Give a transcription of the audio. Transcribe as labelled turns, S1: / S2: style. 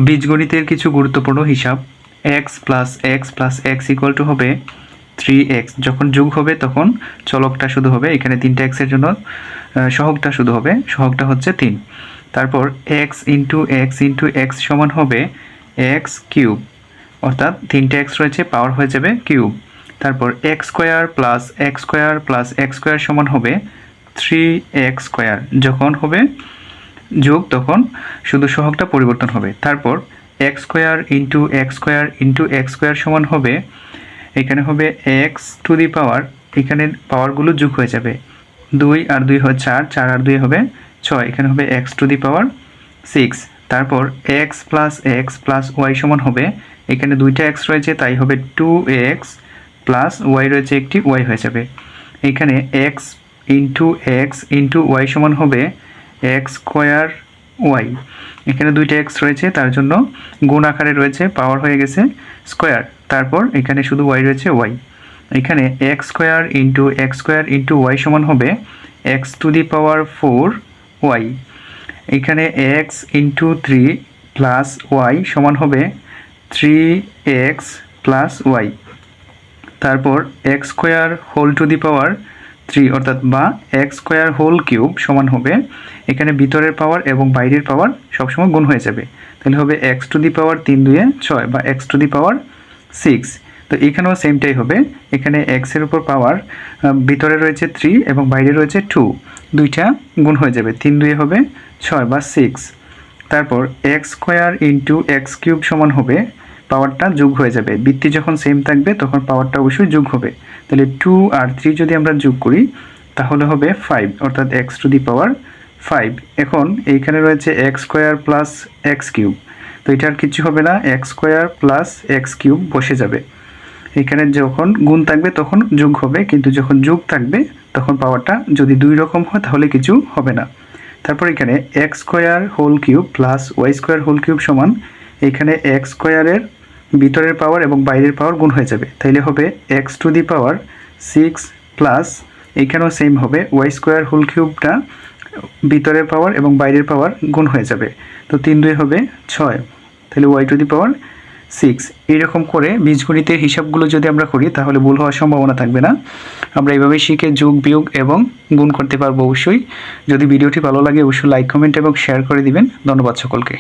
S1: বীজগণিতের কিছু গুরুত্বপূর্ণ হিসাব। X plus x plus x equal to হবে 3x। যখন যোগ হবে তখন চলকটা শুধু হবে, এখানে 3টা এক্সের জন্য সহগটা শুধু হবে, সহগটা হচ্ছে 3। তারপর এক্স ইন্টু এক্স সমান হবে এক্স কিউব, অর্থাৎ 3টা এক্স রয়েছে, পাওয়ার হয়ে যাবে কিউব। তারপর X square plus x square সমান হবে 3x স্কোয়ার। যখন হবে যোগ তখন শুধু সহগটা পরিবর্তন হবে। তারপর X square into x square সমান হবে, এখানে হবে এক্স টু দি পাওয়ার, এখানে পাওয়ারগুলো যোগ হয়ে যাবে, 2 আর 2 হয় 4, 4 আর 2 হবে 6, এখানে হবে এক্স টু দি পাওয়ার 6। তারপর এক্স প্লাস ওয়াই সমান হবে, এখানে 2টা এক্স রয়েছে তাই হবে 2x প্লাস ওয়াই রয়েছে একটি, ওয়াই হয়ে যাবে। এখানে এক্স ইন্টু ওয়াই সমান হবে এক্স স্কোয়ার ওয়াই, এখানে 2টা এক্স রয়েছে তার জন্য গুণ আকারে রয়েছে, পাওয়ার হয়ে গেছে স্কোয়ার। তারপর এখানে শুধু ওয়াই রয়েছে, ওয়াই। এখানে এক্স স্কোয়ার ইন্টু ওয়াই সমান হবে X to the power 4 Y. এখানে এক্স ইন্টু 3 প্লাস ওয়াই সমান হবে 3x প্লাস ওয়াই। তারপর X square whole to the power 3 অর্থাৎ বা এক্স স্কোয়ার হোল কিউব সমান হবে, এখানে ভিতরের পাওয়ার এবং বাইরের পাওয়ার সবসময় গুণ হয়ে যাবে, তাহলে হবে এক্স টু দি পাওয়ার 3 2 6 বা এক্স টু দি পাওয়ার 6। তো এখানেও সেমটাই হবে, এখানে এক্সের উপর পাওয়ার ভিতরে রয়েছে 3 এবং বাইরে রয়েছে 2, দুইটা গুণ হয়ে যাবে, 3 2 হবে 6 বা 6। তারপর X square into x cube সমান হবে, পাওয়ারটা যোগ হয়ে যাবে, বৃত্তি যখন সেম থাকবে তখন পাওয়ারটা অবশ্যই যোগ হবে, তাহলে 2 আর 3 যদি আমরা যোগ করি তাহলে হবে 5, অর্থাৎ এক্স টু দি পাওয়ার 5। এখন এইখানে রয়েছে x square plus x cube, তো এটা আর কিছু হবে না, x square plus x cube বসে যাবে। এখানে যখন গুণ থাকবে তখন যোগ হবে, কিন্তু যখন যোগ থাকবে তখন পাওয়ারটা যদি 2 রকম হয় তাহলে কিছু হবে না। তারপর এখানে x square whole cube plus y square whole cube সমান, এখানে এক্স স্কোয়ারের ভিতরের পাওয়ার এবং বাইরের পাওয়ার গুণ হয়ে যাবে, তাইলে হবে X to the power 6 plus, এইখানেও সেম হবে ওয়াই স্কোয়ার হোল কিউবটা ভিতরের পাওয়ার এবং বাইরের পাওয়ার গুণ হয়ে যাবে, তো 3 2 হবে 6, তাহলে ওয়াই টু দি পাওয়ার 6। এইরকম করে বীজগণিতের হিসাবগুলো যদি আমরা করি তাহলে ভুল হওয়ার সম্ভাবনা থাকবে না। আমরা এইভাবেই শিখে যোগ বিয়োগ এবং গুণ করতে পারবো অবশ্যই। যদি ভিডিওটি ভালো লাগে অবশ্যই লাইক কমেন্ট এবং শেয়ার করে দিবেন। ধন্যবাদ সকলকে।